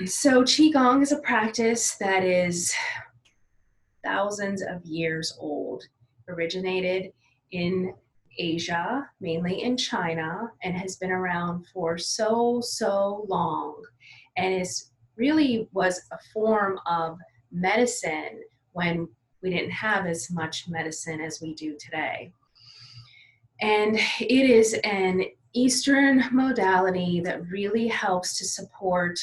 So Qigong is a practice that is thousands of years old, originated in Asia, mainly in China, and has been around for so long, and is really was a form of medicine when we didn't have as much medicine as we do today. And it is an Eastern modality that really helps to support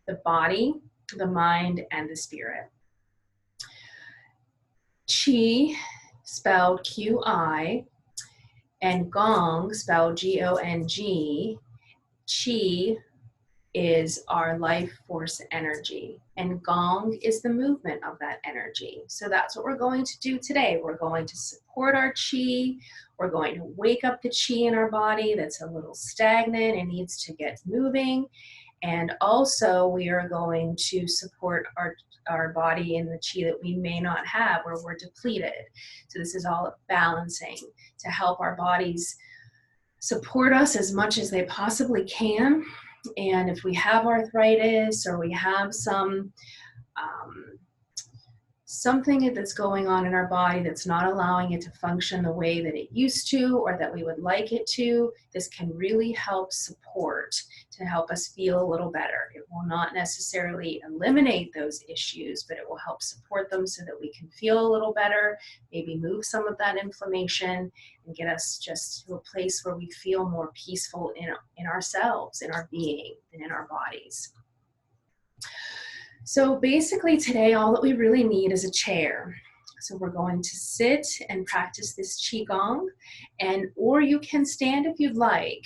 the body, the mind, and the spirit. Qi, spelled Q-I, and Gong, spelled G-O-N-G. Qi is our life force energy, and Gong is the movement of that energy. So that's what we're going to do today. We're going to support our Qi. We're going to wake up the Qi in our body that's a little stagnant and needs to get moving. And also we are going to support our body in the Qi that we may not have, where we're depleted. So this is all balancing to help our bodies support us as much as they possibly can. And if we have arthritis or we have something that's going on in our body that's not allowing it to function the way that it used to or that we would like it to, this can really help support to help us feel a little better. It will not necessarily eliminate those issues, but it will help support them so that we can feel a little better, maybe move some of that inflammation and get us just to a place where we feel more peaceful in ourselves, in our being, and in our bodies. So basically today, all that we really need is a chair. So we're going to sit and practice this Qigong, or you can stand if you'd like.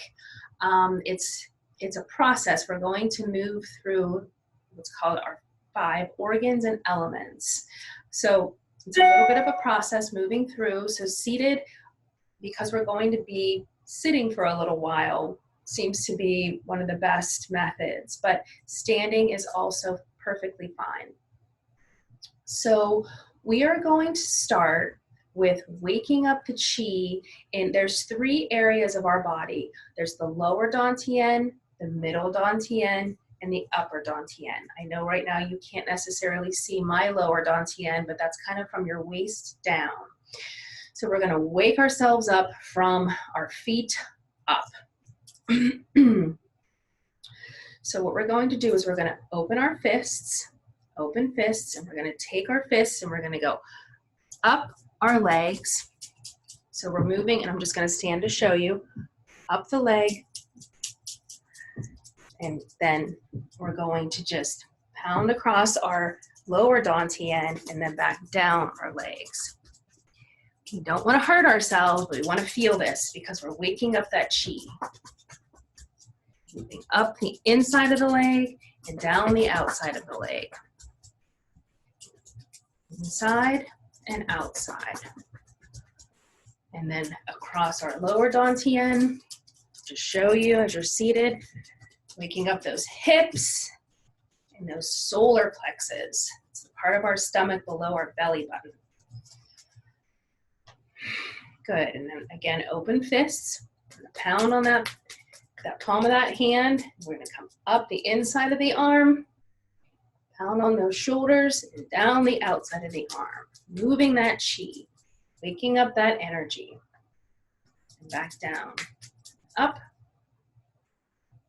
It's a process. We're going to move through what's called our 5 organs and elements. So it's a little bit of a process moving through. So seated, because we're going to be sitting for a little while, seems to be one of the best methods, but standing is also perfectly fine. So we are going to start with waking up the Qi, and there's 3 areas of our body. There's the lower dantian, the middle dantian, and the upper dantian. I know right now you can't necessarily see my lower dantian, but that's kind of from your waist down. So we're gonna wake ourselves up from our feet up. So what we're going to do is we're going to open our fists, and we're going to take our fists and we're going to go up our legs. So we're moving, and I'm just going to stand to show you, up the leg, and then we're going to just pound across our lower dantian and then back down our legs. We don't want to hurt ourselves, but we want to feel this because we're waking up that Qi. Moving up the inside of the leg and down the outside of the leg. Inside and outside. And then across our lower dantian, to show you as you're seated, waking up those hips and those solar plexus. It's the part of our stomach below our belly button. Good, and then again, open fists, pound on that palm of that hand. We're going to come up the inside of the arm, pound on those shoulders, and down the outside of the arm, moving that Qi, waking up that energy, and back down, up,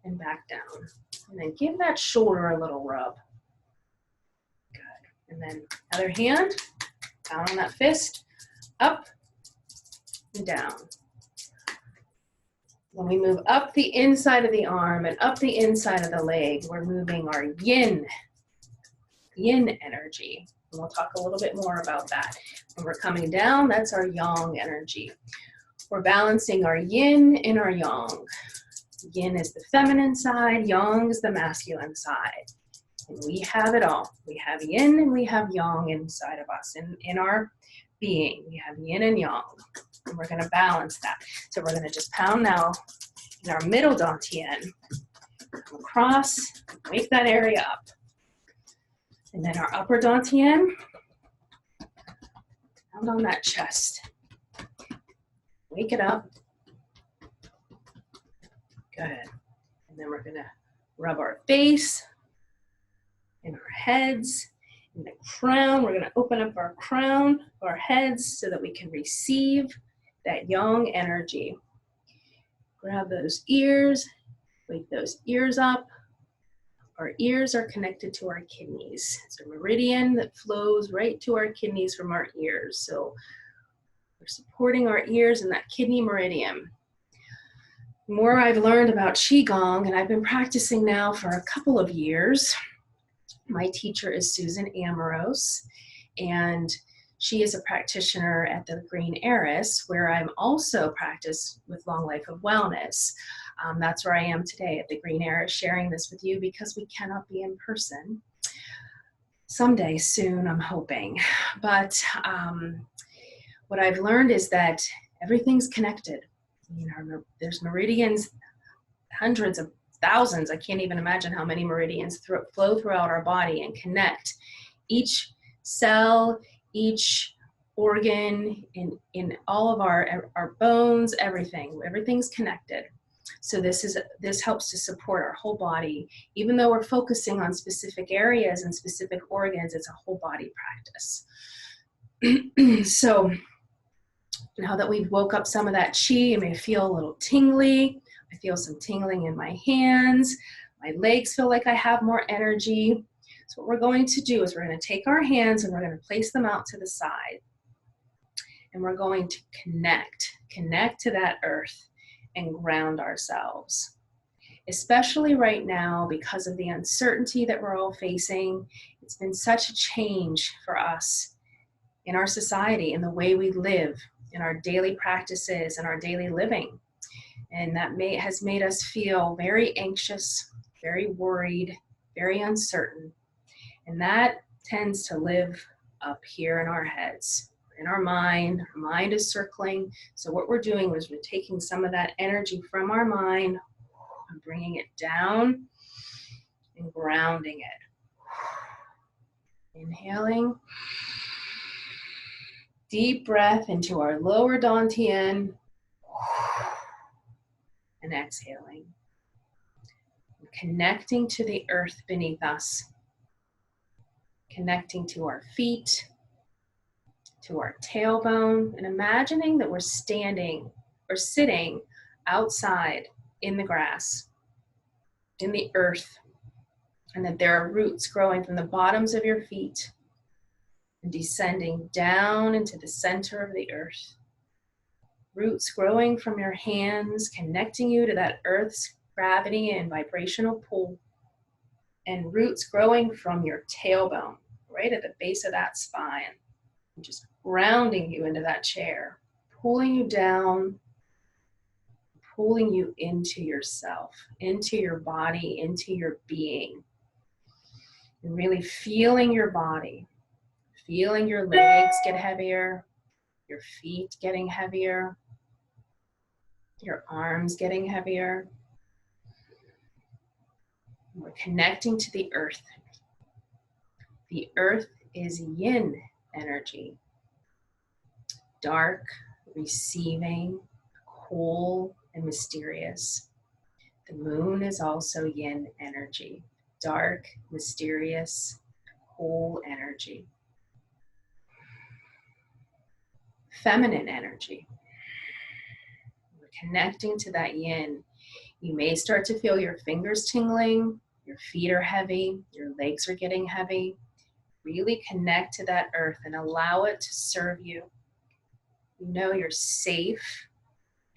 and back down. And then give that shoulder a little rub. Good. And then other hand, pound on that fist, up and down. When we move up the inside of the arm and up the inside of the leg, we're moving our yin energy. And we'll talk a little bit more about that. When we're coming down, that's our yang energy. We're balancing our yin and our yang. Yin is the feminine side, yang is the masculine side. And we have it all. We have yin and we have yang inside of us. In our being, we have yin and yang. And we're going to balance that. So we're going to just pound now in our middle dantian, come across, wake that area up. And then our upper dantian, pound on that chest. Wake it up. Good. And then we're going to rub our face, in our heads, in the crown. We're going to open up our crown, our heads, so that we can receive that yang energy. Grab those ears, wake those ears up. Our ears are connected to our kidneys. It's a meridian that flows right to our kidneys from our ears. So we're supporting our ears in that kidney meridian. The more I've learned about Qigong, and I've been practicing now for a couple of years. My teacher is Susan Amoros, and she is a practitioner at the Green Heiress, where I'm also practice with Long Life of Wellness. That's where I am today at the Green Heiress, sharing this with you because we cannot be in person. Someday soon, I'm hoping. But what I've learned is that everything's connected. You know, there's meridians, hundreds of thousands. I can't even imagine how many meridians flow throughout our body and connect each cell, each organ, in all of our bones, everything's connected. So this helps to support our whole body. Even though we're focusing on specific areas and specific organs, it's a whole body practice. So now that we've woke up some of that chi, you may feel a little tingly. I feel some tingling in my hands. My legs feel like I have more energy. So what we're going to do is we're going to take our hands and we're going to place them out to the side. And we're going to connect to that earth and ground ourselves. Especially right now, because of the uncertainty that we're all facing, it's been such a change for us in our society, in the way we live, in our daily practices and our daily living. And that has made us feel very anxious, very worried, very uncertain. And that tends to live up here in our heads, in our mind. Our mind is circling. So what we're doing is we're taking some of that energy from our mind and bringing it down and grounding it. Inhaling. Deep breath into our lower dantian. And exhaling. Connecting to the earth beneath us. Connecting to our feet, to our tailbone, and imagining that we're standing or sitting outside in the grass, in the earth, and that there are roots growing from the bottoms of your feet and descending down into the center of the earth. Roots growing from your hands, connecting you to that earth's gravity and vibrational pull, and roots growing from your tailbone, right at the base of that spine, and just grounding you into that chair, pulling you down, pulling you into yourself, into your body, into your being, and really feeling your body, feeling your legs get heavier, your feet getting heavier, your arms getting heavier. We're connecting to the earth. The earth is yin energy. Dark, receiving, cool, and mysterious. The moon is also yin energy. Dark, mysterious, cool energy. Feminine energy. We're connecting to that yin. You may start to feel your fingers tingling, your feet are heavy, your legs are getting heavy. Really connect to that earth and allow it to serve you. You know you're safe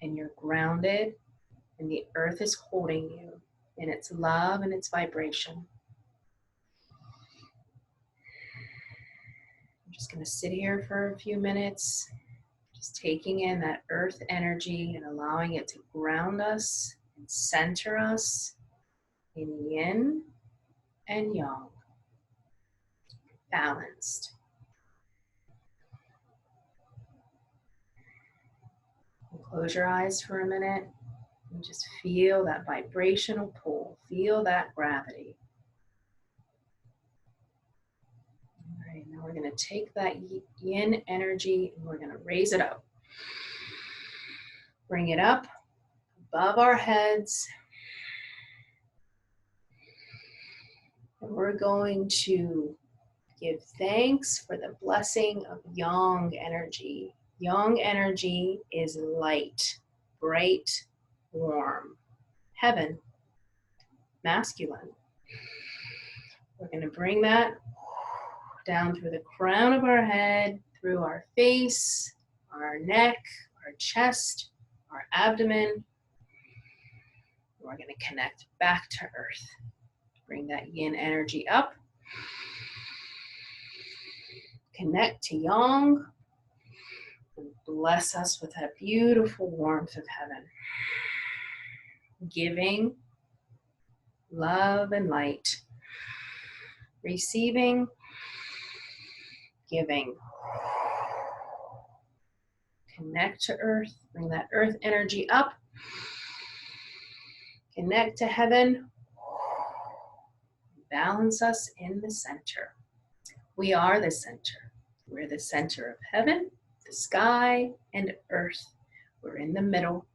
and you're grounded, and the earth is holding you in its love and its vibration. I'm just going to sit here for a few minutes, just taking in that earth energy and allowing it to ground us and center us in yin and yang, balanced. Close your eyes for a minute and just feel that vibrational pull. Feel that gravity. All right, now we're going to take that yin energy and we're going to raise it up. Bring it up above our heads. And we're going to give thanks for the blessing of yang energy. Yang energy is light, bright, warm. Heaven, masculine. We're going to bring that down through the crown of our head, through our face, our neck, our chest, our abdomen. We're going to connect back to earth. Bring that yin energy up. Connect to yang. And bless us with that beautiful warmth of heaven. Giving love and light. Receiving, giving. Connect to earth. Bring that earth energy up. Connect to heaven. Balance us in the center. We are the center. We're the center of heaven, the sky, and earth. We're in the middle.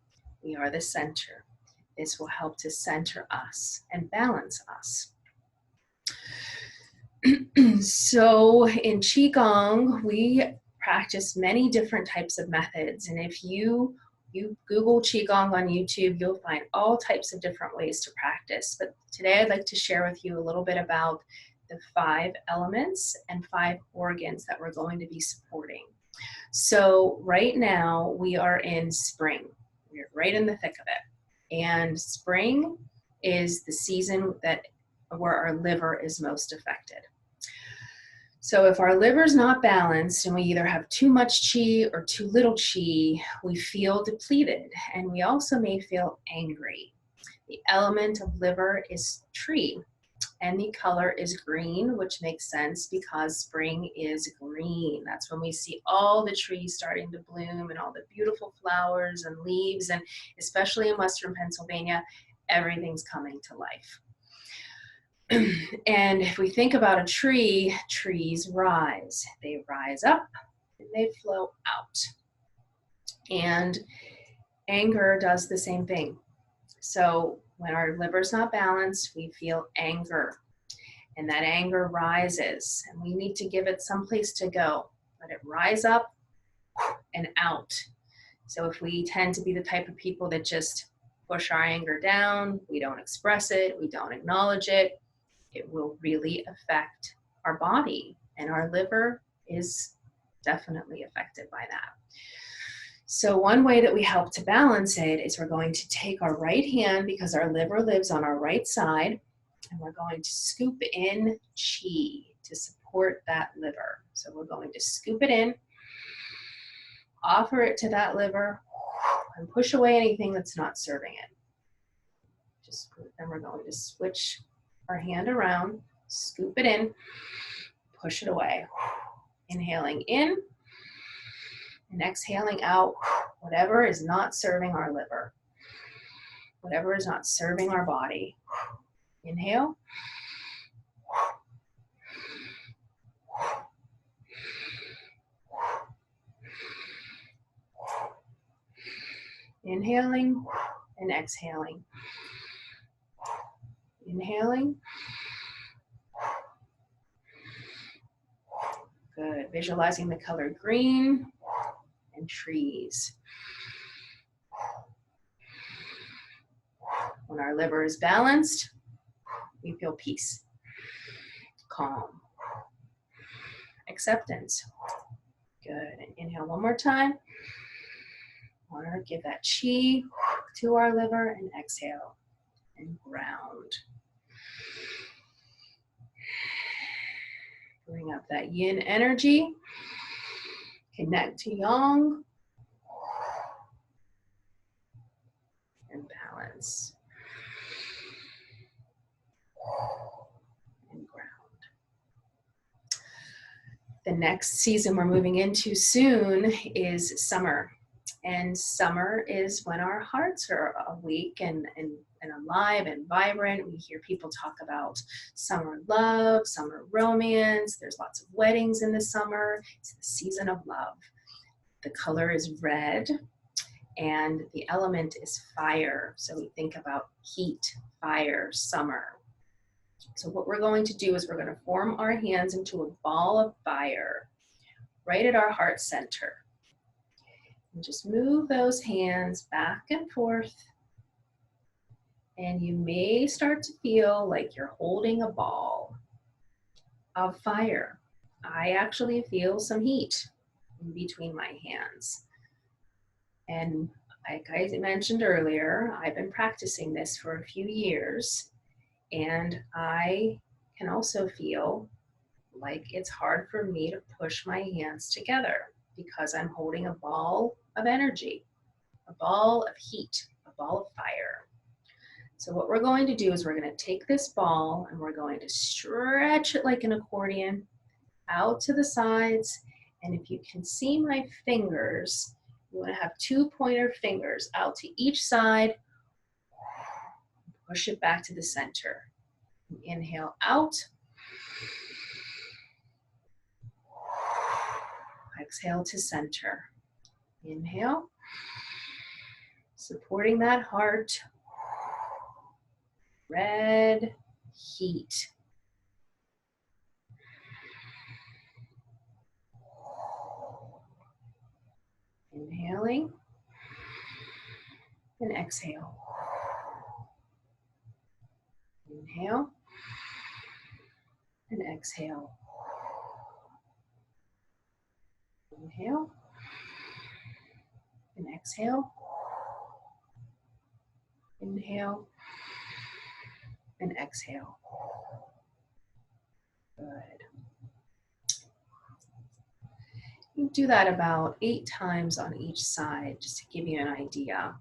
We are the center. This will help to center us and balance us. So in Qigong, we practice many different types of methods. And if you Google Qigong on YouTube, you'll find all types of different ways to practice. But today I'd like to share with you a little bit about the 5 elements and 5 organs that we're going to be supporting. So right now we are in spring. We're right in the thick of it. And spring is the season where our liver is most affected. So if our liver's not balanced and we either have too much qi or too little qi, we feel depleted, and we also may feel angry. The element of liver is tree, and the color is green, which makes sense because spring is green. That's when we see all the trees starting to bloom and all the beautiful flowers and leaves, and especially in Western Pennsylvania, everything's coming to life. And if we think about a tree, trees rise. They rise up and they flow out. And anger does the same thing. So when our liver's not balanced, we feel anger. And that anger rises. And we need to give it some place to go. Let it rise up and out. So if we tend to be the type of people that just push our anger down, we don't express it, we don't acknowledge it, it will really affect our body, and our liver is definitely affected by that. So one way that we help to balance it is we're going to take our right hand, because our liver lives on our right side, and we're going to scoop in qi to support that liver. So we're going to scoop it in, offer it to that liver, and push away anything that's not serving it. Then we're going to switch our hand around, scoop it in, push it away. Inhaling in and exhaling out whatever is not serving our liver, whatever is not serving our body. Inhale. Inhaling and exhaling. Inhaling. Good. Visualizing the color green and trees. When our liver is balanced, we feel peace, calm, acceptance. Good. And inhale one more time. Want to give that qi to our liver, and exhale and ground. Bring up that yin energy. Connect to yang. And balance. And ground. The next season we're moving into soon is summer. And summer is when our hearts are awake and alive and vibrant. We hear people talk about summer love, summer romance. There's lots of weddings in the summer. It's the season of love. The color is red, and the element is fire. So we think about heat, fire, summer. So what we're going to do is we're going to form our hands into a ball of fire right at our heart center. And just move those hands back and forth. And you may start to feel like you're holding a ball of fire. I actually feel some heat in between my hands. And like I mentioned earlier, I've been practicing this for a few years, and I can also feel like it's hard for me to push my hands together because I'm holding a ball of energy, a ball of heat, a ball of fire. So what we're going to do is we're going to take this ball and we're going to stretch it like an accordion out to the sides. And if you can see my fingers, you want to have 2 pointer fingers out to each side. Push it back to the center. Inhale out. Exhale to center. Inhale. Supporting that heart. Red heat. Inhaling and exhale. Inhale and exhale. Inhale and exhale. Inhale and exhale. Good. You do that about 8 times on each side, just to give you an idea.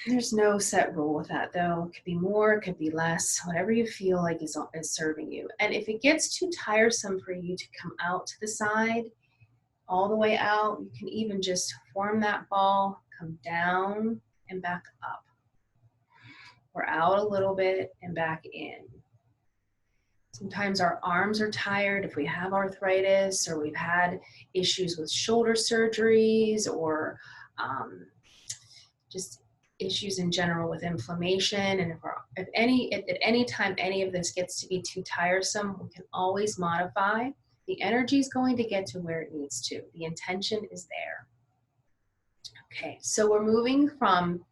There's no set rule with that though. It could be more, it could be less, whatever you feel like is serving you. And if it gets too tiresome for you to come out to the side, all the way out, you can even just form that ball, come down and back up. Or out a little bit and back in. Sometimes our arms are tired if we have arthritis or we've had issues with shoulder surgeries or just issues in general with inflammation. And if at any time any of this gets to be too tiresome, we can always modify. The energy is going to get to where it needs to. The intention is there. Okay, so we're moving from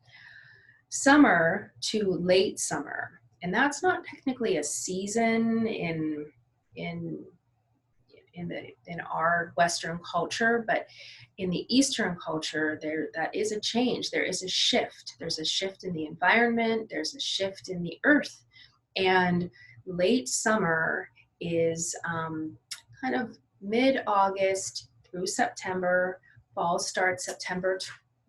summer to late summer, and that's not technically a season in our Western culture, but in the Eastern culture, that is a change. There is a shift. There's a shift in the environment. There's a shift in the earth, and late summer is kind of mid-August through September. Fall starts September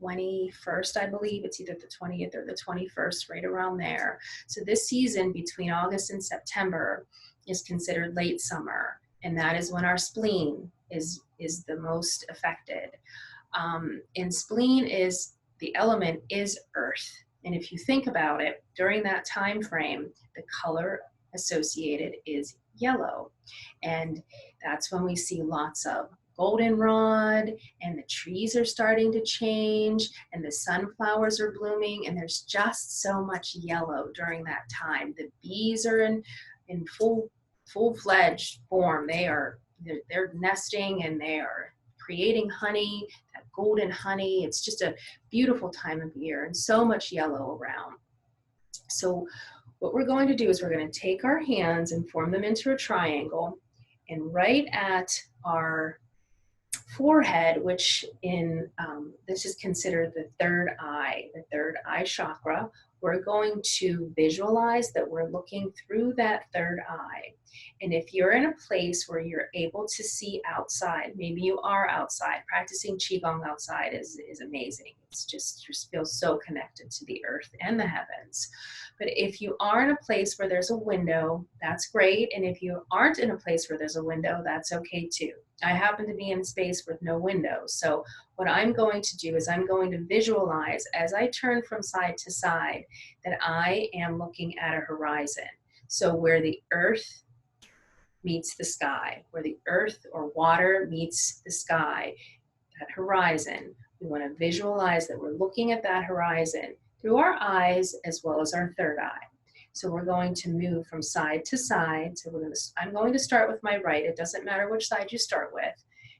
21st, I believe. It's either the 20th or the 21st, right around there. So this season between August and September is considered late summer, and that is when our spleen is the most affected. And spleen is, the element is earth. And if you think about it, during that time frame, the color associated is yellow. And that's when we see lots of goldenrod, and the trees are starting to change, and the sunflowers are blooming, and there's just so much yellow during that time. The bees are in full-fledged form. They're nesting and they are creating honey, that golden honey. It's just a beautiful time of year and so much yellow around. So what we're going to do is we're going to take our hands and form them into a triangle, and right at our forehead, which this is considered the third eye chakra, we're going to visualize that we're looking through that third eye. And if you're in a place where you're able to see outside, maybe you are outside, practicing Qigong outside is amazing. It's just, you feel so connected to the earth and the heavens. But if you are in a place where there's a window, that's great. And if you aren't in a place where there's a window, that's okay too. I happen to be in a space with no windows. So what I'm going to do is I'm going to visualize as I turn from side to side that I am looking at a horizon. So where the earth meets the sky, where the earth or water meets the sky, that horizon, we want to visualize that we're looking at that horizon through our eyes as well as our third eye. So we're going to move from side to side. So I'm going to start with my right. It doesn't matter which side you start with.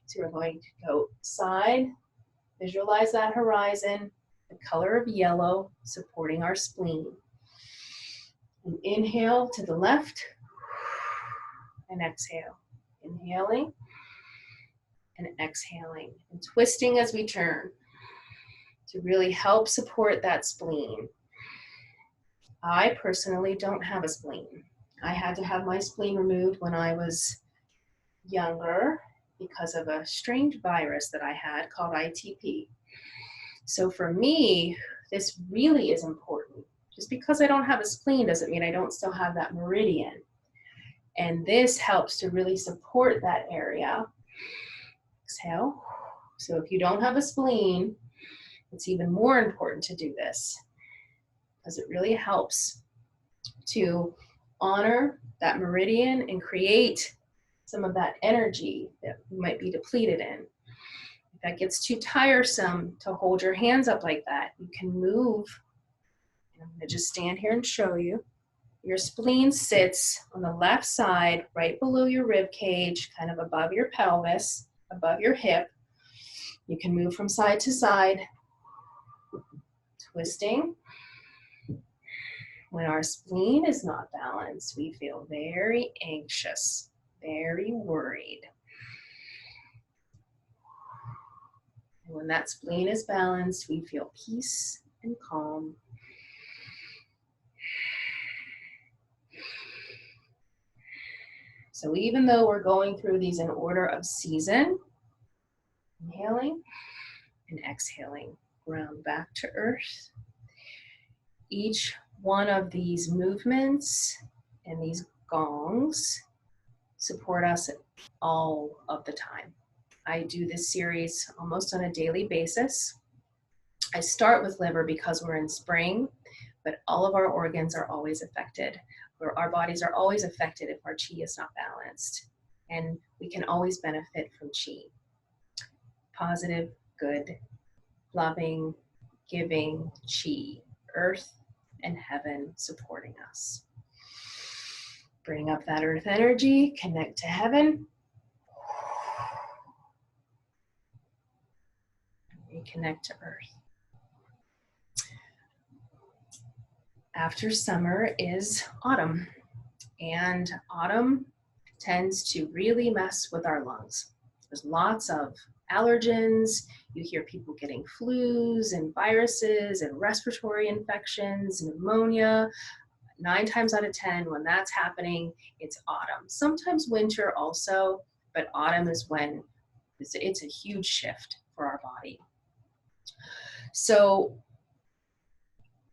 So we're going to go side, visualize that horizon, the color of yellow supporting our spleen. And inhale to the left and exhale. Inhaling and exhaling and twisting as we turn to really help support that spleen. I personally don't have a spleen. I had to have my spleen removed when I was younger because of a strange virus that I had called ITP. So for me, this really is important. Just because I don't have a spleen doesn't mean I don't still have that meridian. And this helps to really support that area. Exhale. So if you don't have a spleen, it's even more important to do this because it really helps to honor that meridian and create some of that energy that you might be depleted in. If that gets too tiresome to hold your hands up like that, you can move. I'm going to just stand here and show you. Your spleen sits on the left side, right below your rib cage, kind of above your pelvis, above your hip. You can move from side to side, twisting. When our spleen is not balanced, we feel very anxious, very worried. And when that spleen is balanced, we feel peace and calm. So even though we're going through these in order of season, inhaling and exhaling, ground back to earth. Each one of these movements and these gongs support us all of the time. I do this series almost on a daily basis. I start with liver because we're in spring, but all of our organs are always affected. Our bodies are always affected if our chi is not balanced, and we can always benefit from chi. Positive, good, loving, giving chi, earth and heaven supporting us. Bring up that earth energy, connect to heaven. Reconnect to earth. After summer is autumn, and autumn tends to really mess with our lungs. There's lots of allergens. You hear people getting flus and viruses and respiratory infections, pneumonia. 9 times out of 10, when that's happening, it's autumn. Sometimes winter also, but autumn is when it's a huge shift for our body. So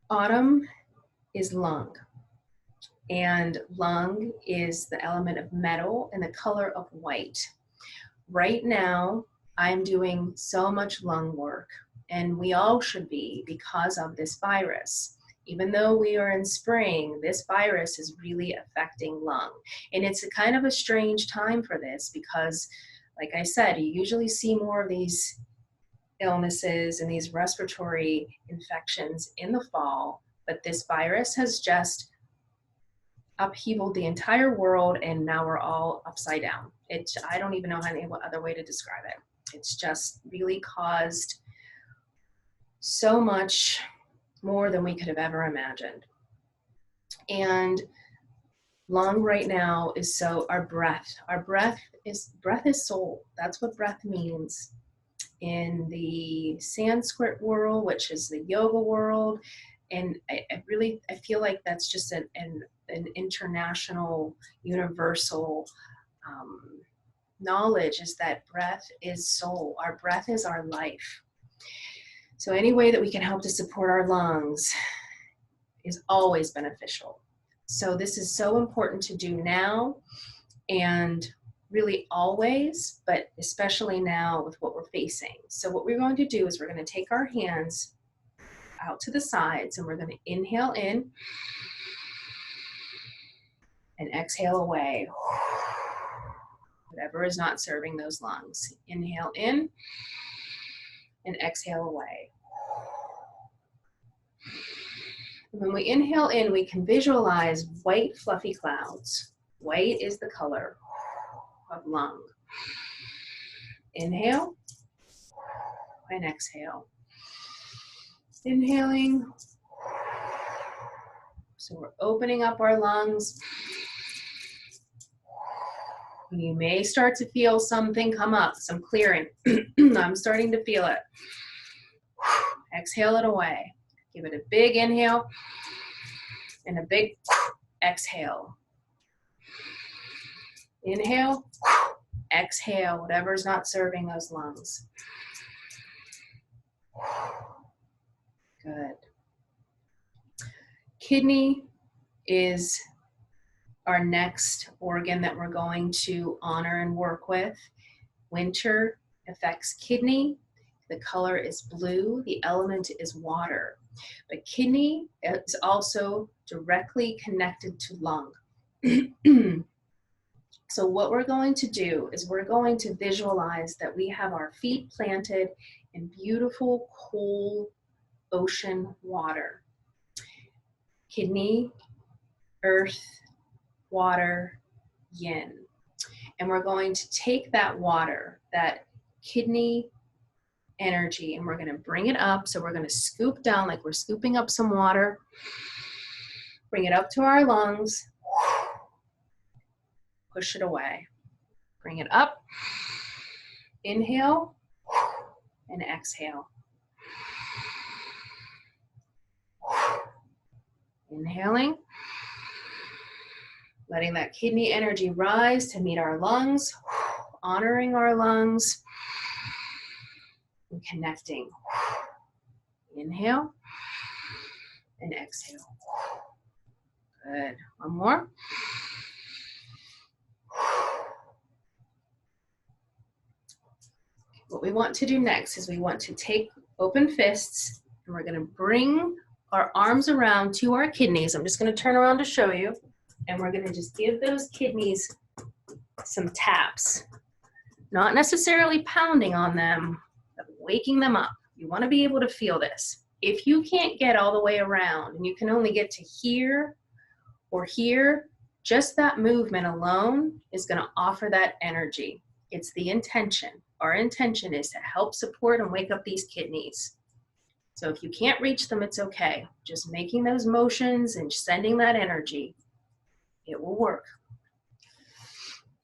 autumn is lung, and lung is the element of metal and the color of white. Right now, I'm doing so much lung work, and we all should be because of this virus. Even though we are in spring, this virus is really affecting lung. And it's a kind of a strange time for this because, like I said, you usually see more of these illnesses and these respiratory infections in the fall, but this virus has just upheavaled the entire world, and now we're all upside down. I don't even know any other way to describe it. It's just really caused so much more than we could have ever imagined. And lung right now is so our breath is soul. That's what breath means in the Sanskrit world, which is the yoga world. And I feel like that's just an international, universal knowledge, is that breath is soul. Our breath is our life. So any way that we can help to support our lungs is always beneficial. So this is so important to do now, and really always, but especially now with what we're facing. So what we're going to do is we're going to take our hands out to the sides, and we're going to inhale in and exhale away. Whatever is not serving those lungs. Inhale in and exhale away. When we inhale in, we can visualize white fluffy clouds. White is the color of lung. Inhale and exhale. Inhaling. So we're opening up our lungs. You may start to feel something come up, some clearing. I'm starting to feel it. Exhale it away. Give it a big inhale and a big exhale. Inhale, exhale, whatever's not serving those lungs. Good. Kidney is our next organ that we're going to honor and work with. Winter affects kidney. The color is blue. The element is water. But kidney is also directly connected to lung. So what we're going to do is we're going to visualize that we have our feet planted in beautiful, cool ocean water. Kidney, earth, water, yin. And we're going to take that water, that kidney energy, and we're going to bring it up. So we're going to scoop down like we're scooping up some water. Bring it up to our lungs. Push it away. Bring it up. Inhale and exhale. Inhaling. Letting that kidney energy rise to meet our lungs. Honoring our lungs. And connecting. Inhale and exhale. Good. One more. What we want to do next is we want to take open fists and we're going to bring our arms around to our kidneys. I'm just going to turn around to show you. And we're going to just give those kidneys some taps. Not necessarily pounding on them, but waking them up. You want to be able to feel this. If you can't get all the way around and you can only get to here or here, just that movement alone is going to offer that energy. It's the intention. Our intention is to help support and wake up these kidneys. So if you can't reach them, it's okay. Just making those motions and sending that energy, it will work.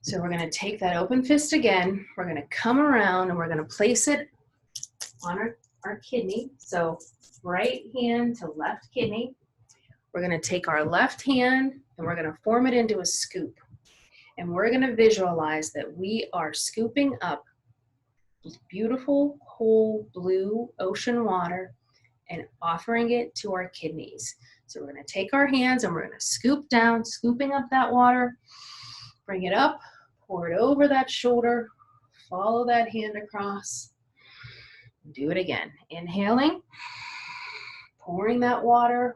So we're going to take that open fist again. We're going to come around and we're going to place it on our kidney. So right hand to left kidney. We're going to take our left hand and we're going to form it into a scoop. And we're going to visualize that we are scooping up beautiful, cool, blue ocean water and offering it to our kidneys. So we're going to take our hands and we're going to scoop down, scooping up that water, bring it up, pour it over that shoulder, follow that hand across, do it again. Inhaling, pouring that water,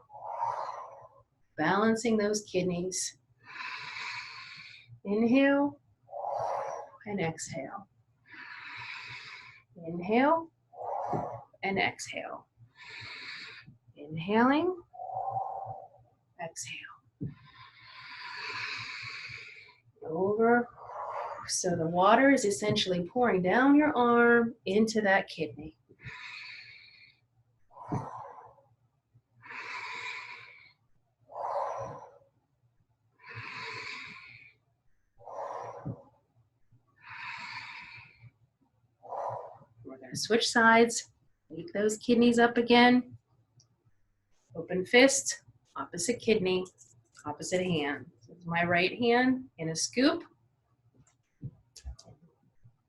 balancing those kidneys. Inhale and exhale. Inhale and exhale. Inhaling, exhale. Over. So the water is essentially pouring down your arm into that kidney. We're going to switch sides. Wake those kidneys up again. Open fist, opposite kidney, opposite hand. So my right hand in a scoop.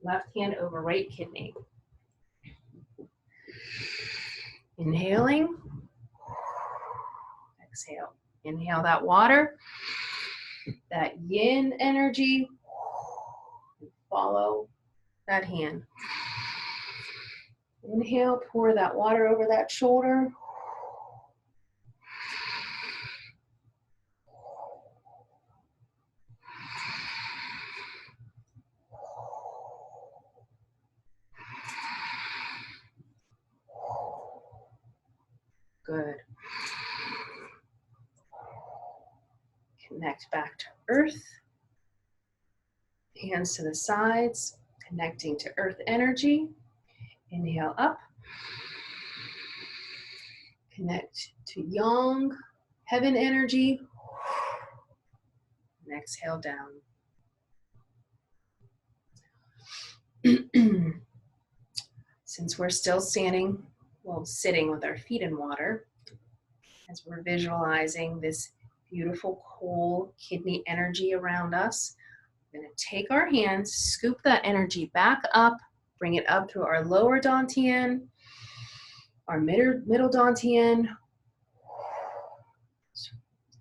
Left hand over right kidney. Inhaling. Exhale. Inhale that water, that yin energy. Follow that hand. Inhale, pour that water over that shoulder. Good. Connect back to earth. Hands to the sides, connecting to earth energy. Inhale up. Connect to yang, heaven energy. And exhale down. Since we're still standing, well, sitting with our feet in water, as we're visualizing this beautiful, cool kidney energy around us, we're going to take our hands, scoop that energy back up, bring it up through our lower dantian, our middle dantian.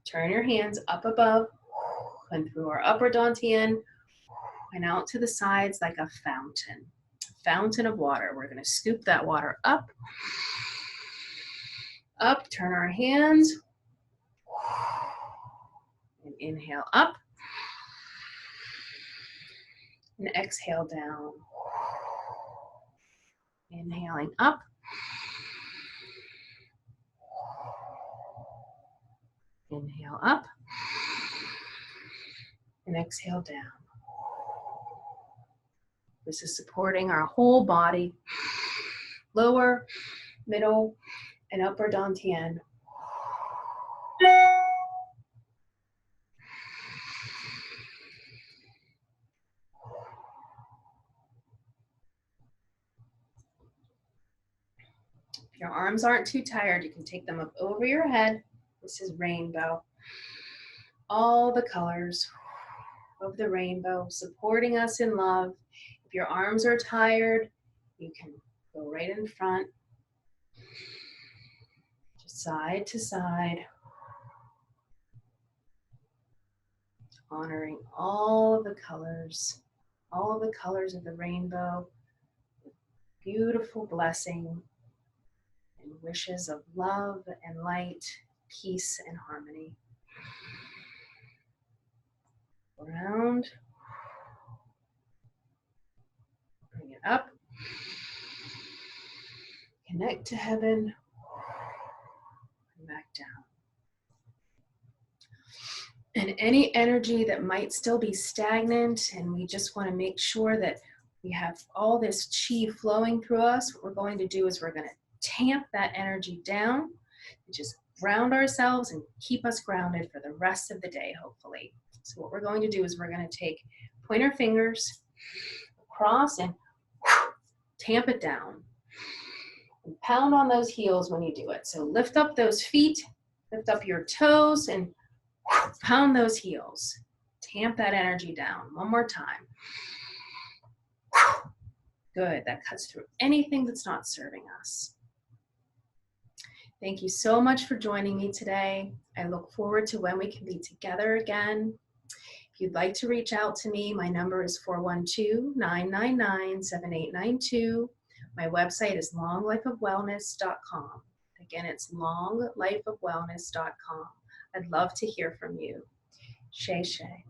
Turn your hands up above and through our upper dantian and out to the sides like a fountain of water. We're going to scoop that water up, turn our hands, and inhale up, and exhale down. Inhaling up, inhale up, and exhale down. This is supporting our whole body, lower, middle, and upper dantian. If your arms aren't too tired, you can take them up over your head. This is rainbow. All the colors of the rainbow supporting us in love. If your arms are tired, you can go right in front, just side to side, honoring all of the colors of the rainbow, beautiful blessing and wishes of love and light, peace and harmony. Around, bring it up, connect to heaven, and back down. And any energy that might still be stagnant, and we just want to make sure that we have all this chi flowing through us, what we're going to do is we're going to tamp that energy down and just ground ourselves and keep us grounded for the rest of the day, hopefully. So what we're going to do is we're going to take pointer fingers across and tamp it down. And pound on those heels when you do it. So lift up those feet, lift up your toes, and pound those heels. Tamp that energy down. One more time. Good. That cuts through anything that's not serving us. Thank you so much for joining me today. I look forward to when we can be together again. If you'd like to reach out to me, my number is 412-999-7892. My website is longlifeofwellness.com. Again, it's longlifeofwellness.com. I'd love to hear from you. Shay Shay.